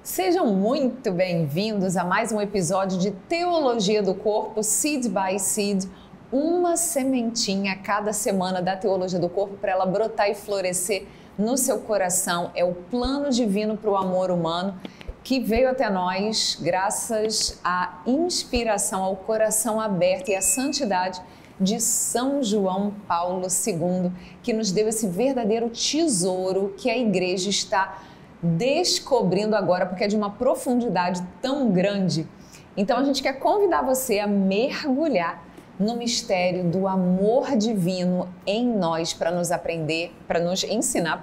Sejam muito bem-vindos a mais um episódio de Teologia do Corpo, Seed by Seed, uma sementinha a cada semana da Teologia do Corpo para ela brotar e florescer no seu coração. É o plano divino para o amor humano que veio até nós graças à inspiração, ao coração aberto e à santidade de São João Paulo II, que nos deu esse verdadeiro tesouro que a igreja está descobrindo agora, porque é de uma profundidade tão grande. Então a gente quer convidar você a mergulhar no mistério do amor divino em nós para nos ensinar,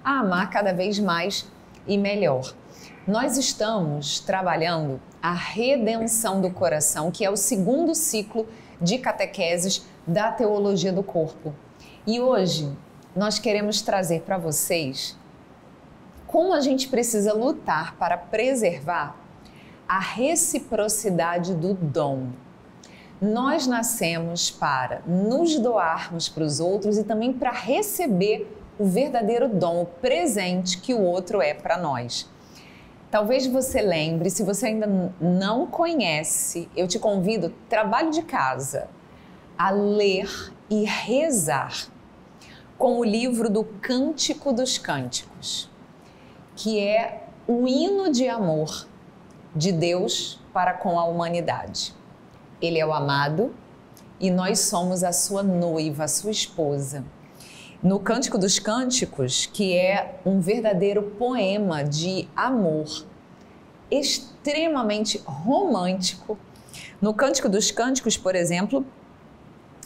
a amar cada vez mais e melhor. Nós estamos trabalhando a redenção do coração, que é o segundo ciclo de catequeses da Teologia do Corpo. E hoje nós queremos trazer para vocês como a gente precisa lutar para preservar a reciprocidade do dom. Nós nascemos para nos doarmos para os outros e também para receber o verdadeiro dom, o presente que o outro é para nós. Talvez você lembre, se você ainda não conhece, eu te convido, trabalho de casa, a ler e rezar com o livro do Cântico dos Cânticos, que é o hino de amor de Deus para com a humanidade. Ele é o amado e nós somos a sua noiva, a sua esposa. No Cântico dos Cânticos, que é um verdadeiro poema de amor, extremamente romântico. No Cântico dos Cânticos, por exemplo,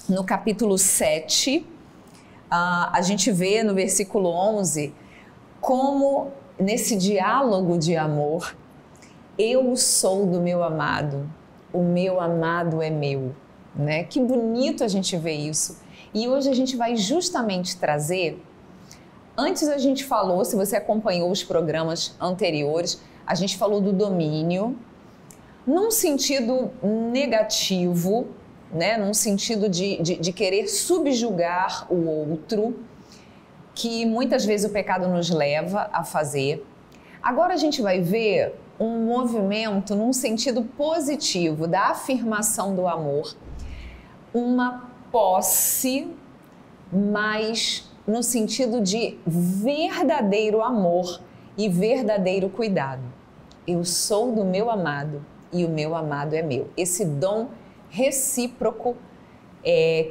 no capítulo 7, a gente vê no versículo 11 como nesse diálogo de amor, eu sou do meu amado, o meu amado é meu, né? Que bonito a gente ver isso. E hoje a gente vai justamente trazer, antes a gente falou, se você acompanhou os programas anteriores, a gente falou do domínio, num sentido negativo, né? Num sentido de querer subjugar o outro, que muitas vezes o pecado nos leva a fazer. Agora a gente vai ver um movimento num sentido positivo da afirmação do amor, uma posse, mas no sentido de verdadeiro amor e verdadeiro cuidado. Eu sou do meu amado e o meu amado é meu. Esse dom recíproco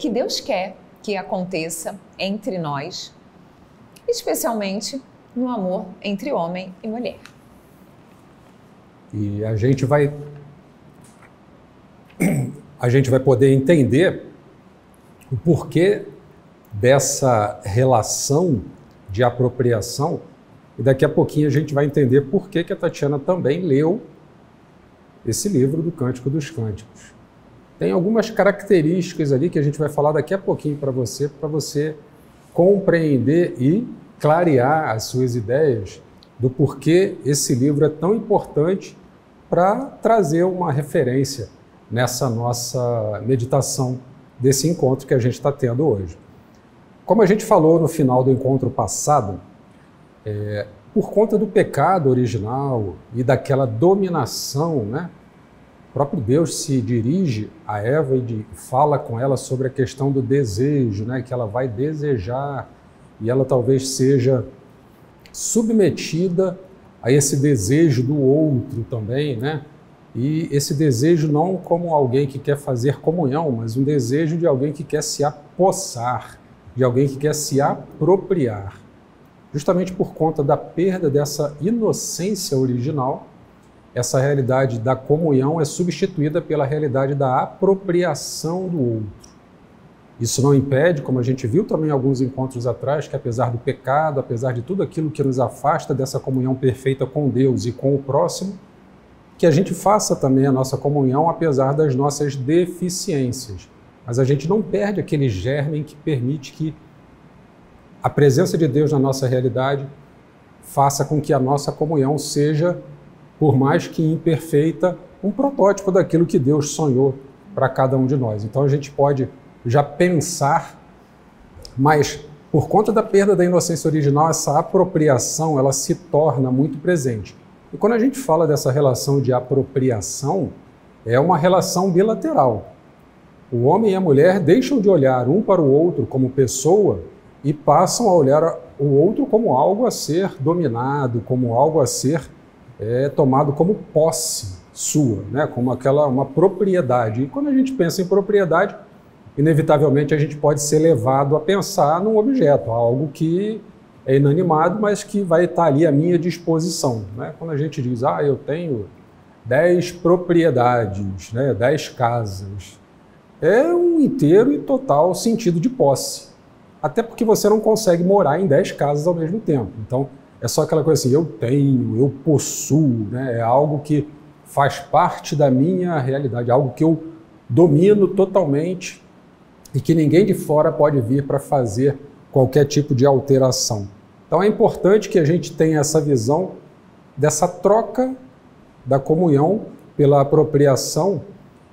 que Deus quer que aconteça entre nós, especialmente no amor entre homem e mulher. E a gente vai poder entender o porquê dessa relação de apropriação e daqui a pouquinho a gente vai entender por que a Tatiana também leu esse livro do Cântico dos Cânticos. Tem algumas características ali que a gente vai falar daqui a pouquinho para você compreender e clarear as suas ideias do porquê esse livro é tão importante para trazer uma referência nessa nossa meditação desse encontro que a gente está tendo hoje. Como a gente falou no final do encontro passado, por conta do pecado original e daquela dominação, né? O próprio Deus se dirige a Eva e fala com ela sobre a questão do desejo, né? Que ela vai desejar e ela talvez seja submetida a esse desejo do outro também, né? E esse desejo não como alguém que quer fazer comunhão, mas um desejo de alguém que quer se apossar, de alguém que quer se apropriar. Justamente por conta da perda dessa inocência original, essa realidade da comunhão é substituída pela realidade da apropriação do outro. Isso não impede, como a gente viu também em alguns encontros atrás, que apesar do pecado, apesar de tudo aquilo que nos afasta dessa comunhão perfeita com Deus e com o próximo, que a gente faça também a nossa comunhão apesar das nossas deficiências. Mas a gente não perde aquele germe que permite que a presença de Deus na nossa realidade faça com que a nossa comunhão seja, por mais que imperfeita, um protótipo daquilo que Deus sonhou para cada um de nós. Então a gente pode já pensar, mas por conta da perda da inocência original, essa apropriação ela se torna muito presente. E quando a gente fala dessa relação de apropriação, é uma relação bilateral. O homem e a mulher deixam de olhar um para o outro como pessoa e passam a olhar o outro como algo a ser dominado, como algo a ser tomado como posse sua, né? Como uma propriedade. E quando a gente pensa em propriedade, inevitavelmente a gente pode ser levado a pensar num objeto, algo que é inanimado, mas que vai estar ali à minha disposição, né? Quando a gente diz, eu tenho 10 propriedades, né? 10 casas, é um inteiro e total sentido de posse. Até porque você não consegue morar em 10 casas ao mesmo tempo. Então, é só aquela coisa assim, eu tenho, eu possuo, né? É algo que faz parte da minha realidade, algo que eu domino totalmente e que ninguém de fora pode vir para fazer qualquer tipo de alteração. Então é importante que a gente tenha essa visão dessa troca da comunhão pela apropriação,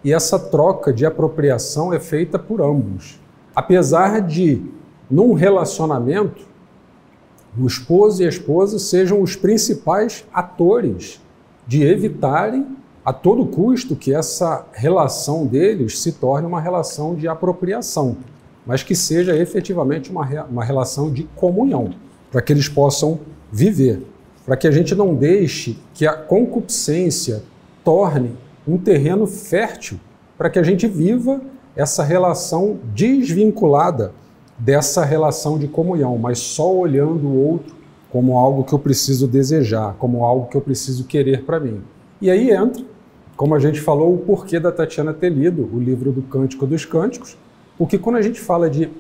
e essa troca de apropriação é feita por ambos. Apesar de, num relacionamento, o esposo e a esposa sejam os principais atores de evitarem a todo custo que essa relação deles se torne uma relação de apropriação, mas que seja efetivamente uma relação de comunhão, para que eles possam viver, para que a gente não deixe que a concupiscência torne um terreno fértil para que a gente viva essa relação desvinculada dessa relação de comunhão, mas só olhando o outro como algo que eu preciso desejar, como algo que eu preciso querer para mim. E aí entra, como a gente falou, o porquê da Tatiana ter lido o livro do Cântico dos Cânticos, porque quando a gente fala de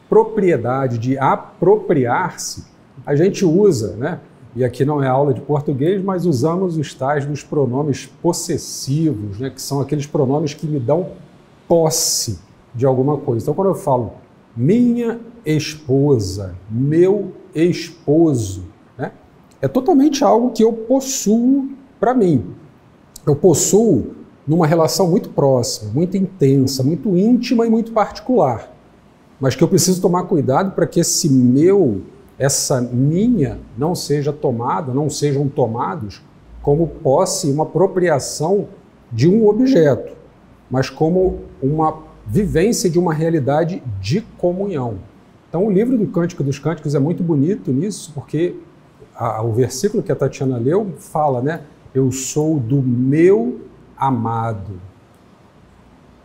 propriedade, de apropriar-se, a gente usa, né? E aqui não é aula de português, mas usamos os tais dos pronomes possessivos, né? Que são aqueles pronomes que me dão posse de alguma coisa. Então, quando eu falo minha esposa, meu esposo, né? É totalmente algo que eu possuo para mim. Eu possuo numa relação muito próxima, muito intensa, muito íntima e muito particular, mas que eu preciso tomar cuidado para que essa minha não seja tomada, não sejam tomados como posse, uma apropriação de um objeto, mas como uma vivência de uma realidade de comunhão. Então o livro do Cântico dos Cânticos é muito bonito nisso, porque o versículo que a Tatiana leu fala, né? Eu sou do meu amado.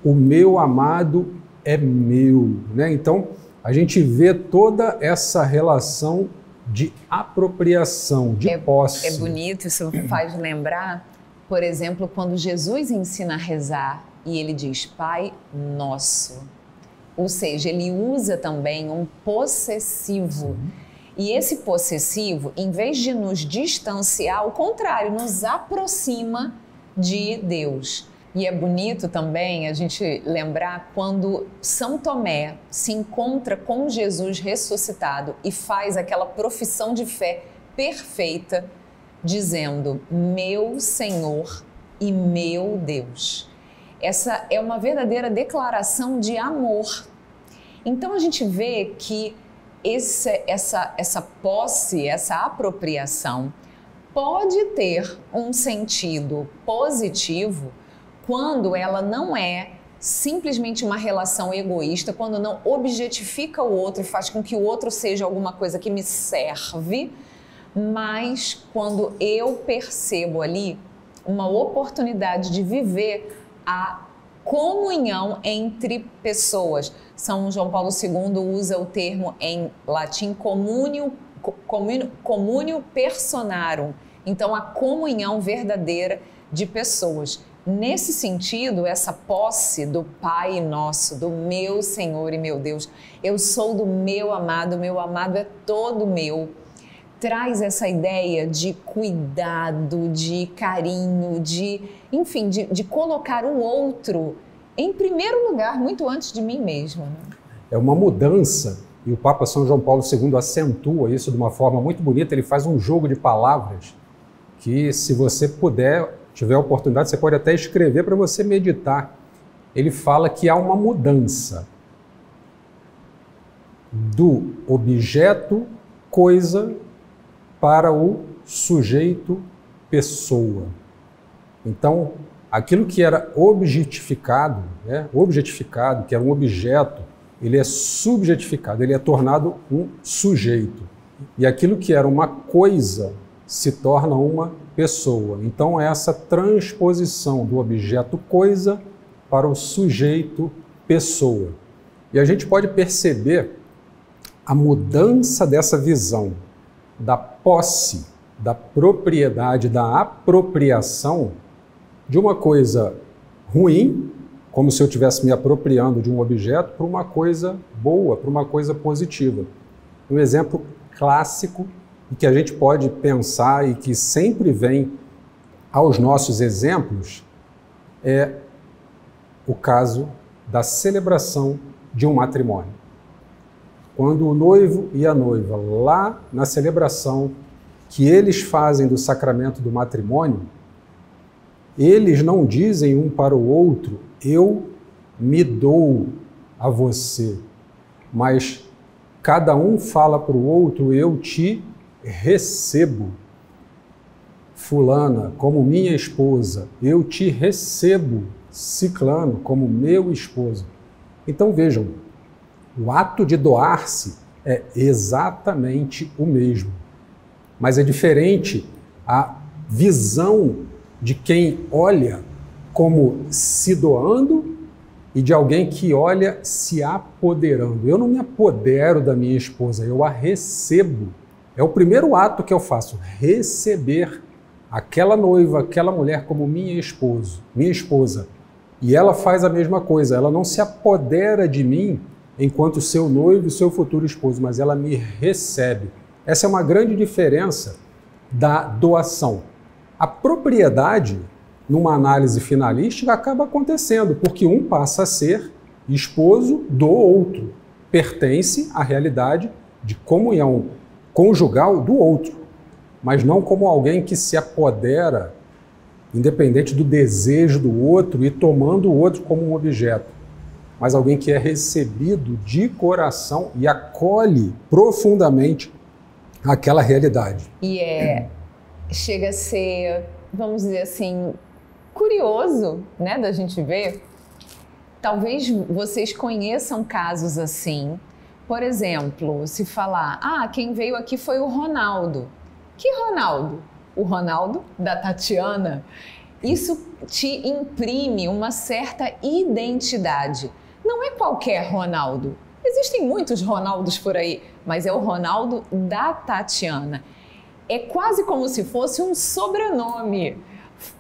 O meu amado é meu, né? Então, a gente vê toda essa relação de apropriação, de posse. É bonito, isso faz lembrar, por exemplo, quando Jesus ensina a rezar e ele diz Pai Nosso. Ou seja, ele usa também um possessivo. Sim. E esse possessivo, em vez de nos distanciar, ao contrário, nos aproxima de Deus. E é bonito também a gente lembrar quando São Tomé se encontra com Jesus ressuscitado e faz aquela profissão de fé perfeita, dizendo, meu Senhor e meu Deus. Essa é uma verdadeira declaração de amor. Então a gente vê que essa posse, essa apropriação pode ter um sentido positivo quando ela não é simplesmente uma relação egoísta, quando não objetifica o outro e faz com que o outro seja alguma coisa que me serve, mas quando eu percebo ali uma oportunidade de viver a comunhão entre pessoas. São João Paulo II usa o termo em latim communio personarum, então a comunhão verdadeira de pessoas. Nesse sentido, essa posse do Pai Nosso, do meu Senhor e meu Deus, eu sou do meu amado é todo meu, traz essa ideia de cuidado, de carinho, enfim, de colocar o outro em primeiro lugar, muito antes de mim mesmo. Né? É uma mudança, e o Papa São João Paulo II acentua isso de uma forma muito bonita, ele faz um jogo de palavras que, se você tiver a oportunidade, você pode até escrever para você meditar. Ele fala que há uma mudança do objeto, coisa, para o sujeito, pessoa. Então, aquilo que era objetificado, objetificado, que era um objeto, ele é subjetificado, ele é tornado um sujeito. E aquilo que era uma coisa se torna uma pessoa. Então, é essa transposição do objeto coisa para o sujeito pessoa. E a gente pode perceber a mudança dessa visão da posse, da propriedade, da apropriação de uma coisa ruim, como se eu estivesse me apropriando de um objeto, para uma coisa boa, para uma coisa positiva. Um exemplo clássico e que a gente pode pensar e que sempre vem aos nossos exemplos é o caso da celebração de um matrimônio. Quando o noivo e a noiva, lá na celebração que eles fazem do sacramento do matrimônio, eles não dizem um para o outro, eu me dou a você, mas cada um fala para o outro, eu te recebo. Fulana, como minha esposa, eu te recebo, Ciclano, como meu esposo. Então vejam, o ato de doar-se é exatamente o mesmo, mas é diferente a visão de quem olha como se doando e de alguém que olha se apoderando. Eu não me apodero da minha esposa, eu a recebo. É o primeiro ato que eu faço, receber aquela noiva, aquela mulher como minha esposa. E ela faz a mesma coisa, ela não se apodera de mim enquanto seu noivo e seu futuro esposo, mas ela me recebe. Essa é uma grande diferença da doação. A propriedade, numa análise finalística, acaba acontecendo, porque um passa a ser esposo do outro, pertence à realidade de comunhão conjugal do outro, mas não como alguém que se apodera, independente do desejo do outro e tomando o outro como um objeto, mas alguém que é recebido de coração e acolhe profundamente aquela realidade. E chega a ser, vamos dizer assim, curioso, né, da gente ver. Talvez vocês conheçam casos assim. Por exemplo, se falar, quem veio aqui foi o Ronaldo. Que Ronaldo? O Ronaldo da Tatiana. Isso te imprime uma certa identidade. Não é qualquer Ronaldo. Existem muitos Ronaldos por aí, mas é o Ronaldo da Tatiana. É quase como se fosse um sobrenome.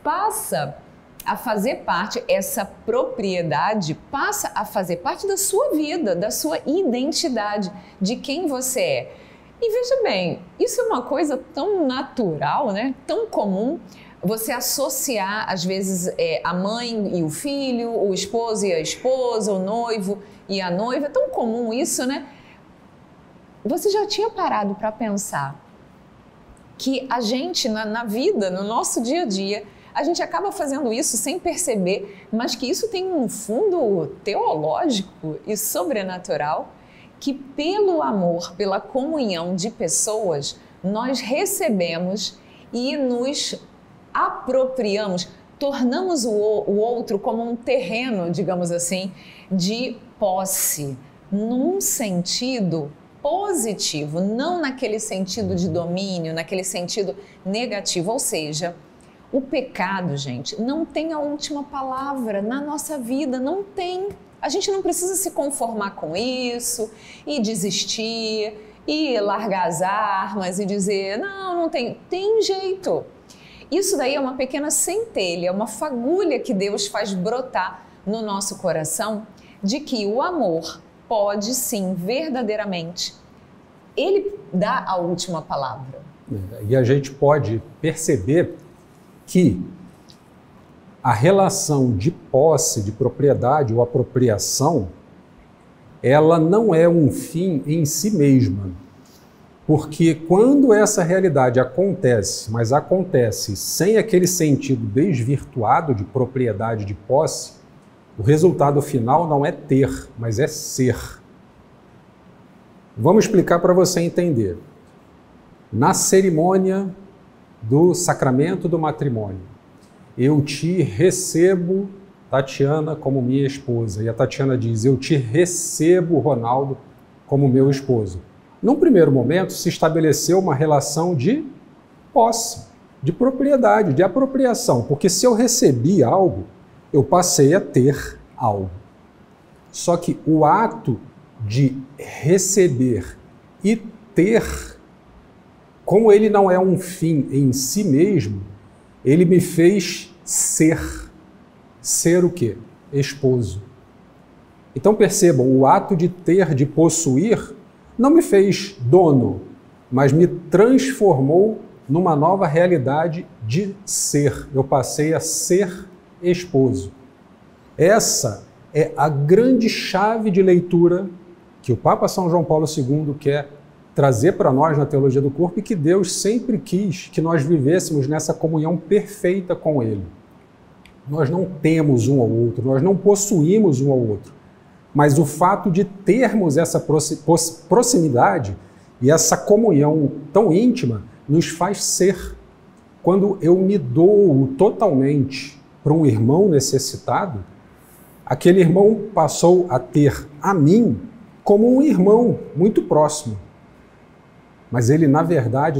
Passa a fazer parte, essa propriedade passa a fazer parte da sua vida, da sua identidade, de quem você é. E veja bem, isso é uma coisa tão natural, né? Tão comum, você associar, às vezes, a mãe e o filho, o esposo e a esposa, o noivo e a noiva. É tão comum isso, né? Você já tinha parado para pensar que a gente, na vida, no nosso dia a dia, a gente acaba fazendo isso sem perceber, mas que isso tem um fundo teológico e sobrenatural, que pelo amor, pela comunhão de pessoas, nós recebemos e nos apropriamos, tornamos o outro como um terreno, digamos assim, de posse, num sentido positivo, não naquele sentido de domínio, naquele sentido negativo. Ou seja, o pecado, gente, não tem a última palavra na nossa vida, não tem. A gente não precisa se conformar com isso e desistir e largar as armas e dizer, não tem. Tem jeito. Isso daí é uma pequena centelha, uma fagulha que Deus faz brotar no nosso coração de que o amor pode sim, verdadeiramente, ele dá a última palavra. E a gente pode perceber que a relação de posse, de propriedade ou apropriação, ela não é um fim em si mesma. Porque quando essa realidade acontece, mas acontece sem aquele sentido desvirtuado de propriedade, de posse, o resultado final não é ter, mas é ser. Vamos explicar para você entender. Na cerimônia do sacramento do matrimônio. Eu te recebo, Tatiana, como minha esposa. E a Tatiana diz, eu te recebo, Ronaldo, como meu esposo. Num primeiro momento, se estabeleceu uma relação de posse, de propriedade, de apropriação. Porque se eu recebi algo, eu passei a ter algo. Só que o ato de receber e ter, como ele não é um fim em si mesmo, ele me fez ser. Ser o quê? Esposo. Então percebam, o ato de ter, de possuir, não me fez dono, mas me transformou numa nova realidade de ser. Eu passei a ser esposo. Essa é a grande chave de leitura que o Papa São João Paulo II quer trazer para nós na teologia do corpo e que Deus sempre quis que nós vivêssemos nessa comunhão perfeita com Ele. Nós não temos um ao outro, nós não possuímos um ao outro, mas o fato de termos essa proximidade e essa comunhão tão íntima nos faz ser. Quando eu me dou totalmente para um irmão necessitado, aquele irmão passou a ter a mim como um irmão muito próximo. Mas ele, na verdade,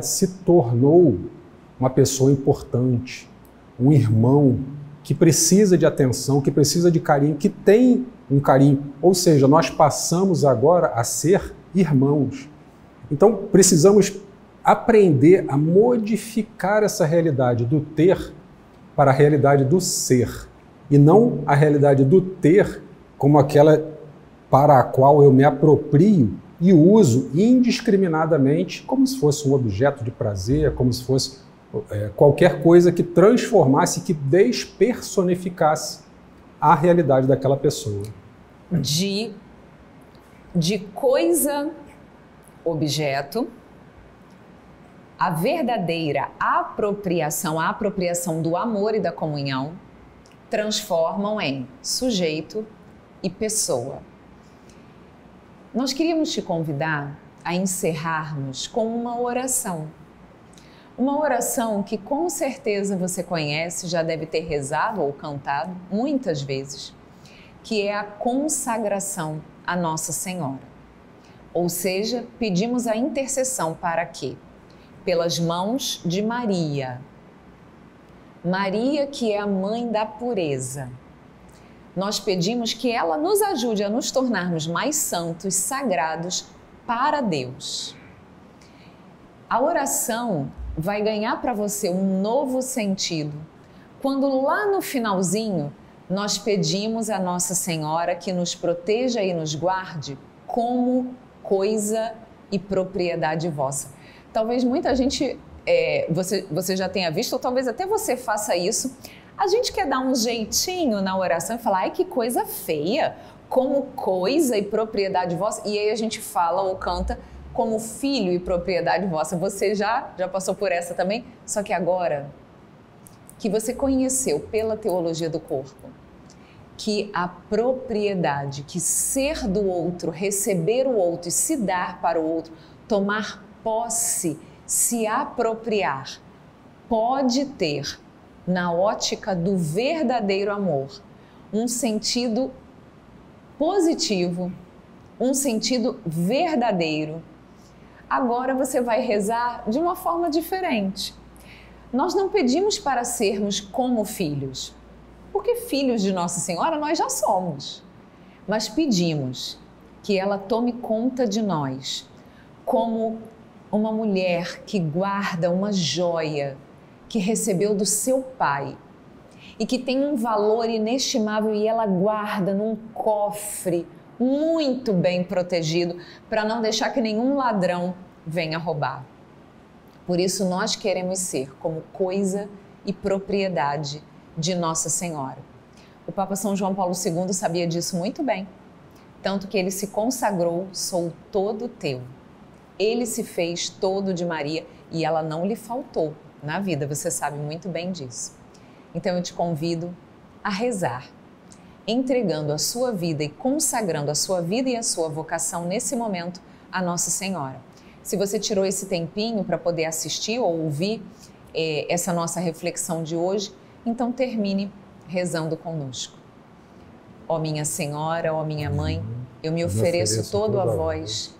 se tornou uma pessoa importante, um irmão que precisa de atenção, que precisa de carinho, que tem um carinho. Ou seja, nós passamos agora a ser irmãos. Então, precisamos aprender a modificar essa realidade do ter para a realidade do ser. E não a realidade do ter como aquela para a qual eu me aproprio e uso indiscriminadamente como se fosse um objeto de prazer, como se fosse qualquer coisa que transformasse, que despersonificasse a realidade daquela pessoa. De coisa, objeto, a verdadeira apropriação, a apropriação do amor e da comunhão, transformam em sujeito e pessoa. Nós queríamos te convidar a encerrarmos com uma oração. Uma oração que com certeza você conhece, já deve ter rezado ou cantado muitas vezes, que é a consagração à Nossa Senhora. Ou seja, pedimos a intercessão para que, pelas mãos de Maria, Maria que é a mãe da pureza, nós pedimos que ela nos ajude a nos tornarmos mais santos, sagrados para Deus. A oração vai ganhar para você um novo sentido quando lá no finalzinho nós pedimos a Nossa Senhora que nos proteja e nos guarde como coisa e propriedade vossa. Talvez muita gente, você já tenha visto, ou talvez até você faça isso. A gente quer dar um jeitinho na oração e falar, ai, que coisa feia, como coisa e propriedade vossa. E aí a gente fala ou canta como filho e propriedade vossa. Você já passou por essa também? Só que agora que você conheceu pela teologia do corpo que a propriedade, que ser do outro, receber o outro e se dar para o outro, tomar posse, se apropriar, pode ter, na ótica do verdadeiro amor, um sentido positivo, um sentido verdadeiro. Agora você vai rezar de uma forma diferente. Nós não pedimos para sermos como filhos, porque filhos de Nossa Senhora nós já somos, mas pedimos que ela tome conta de nós como uma mulher que guarda uma joia que recebeu do seu pai e que tem um valor inestimável e ela guarda num cofre muito bem protegido para não deixar que nenhum ladrão venha roubar. Por isso nós queremos ser como coisa e propriedade de Nossa Senhora. O Papa São João Paulo II sabia disso muito bem, tanto que ele se consagrou, sou todo teu. Ele se fez todo de Maria e ela não lhe faltou na vida, você sabe muito bem disso. Então eu te convido a rezar, entregando a sua vida e consagrando a sua vida e a sua vocação nesse momento a Nossa Senhora. Se você tirou esse tempinho para poder assistir ou ouvir essa nossa reflexão de hoje, então termine rezando conosco. Ó minha Senhora, ó minha Mãe, eu me ofereço todo a vós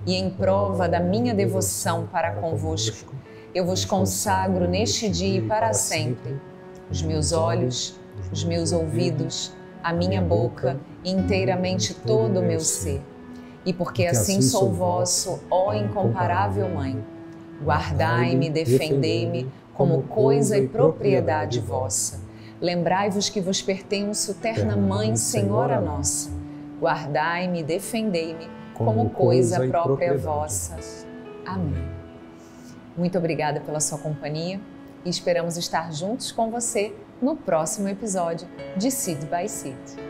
e em prova da minha devoção para convosco, eu vos consagro neste dia e para sempre os meus olhos, os meus ouvidos, a minha boca e inteiramente todo o meu ser. E porque assim sou vosso, ó incomparável Mãe, guardai-me, defendei-me como coisa e propriedade vossa. Lembrai-vos que vos pertenço, terna Mãe, Senhora nossa. Guardai-me, defendei-me como coisa própria vossa. Amém. Muito obrigada pela sua companhia e esperamos estar juntos com você no próximo episódio de Seed by Seed.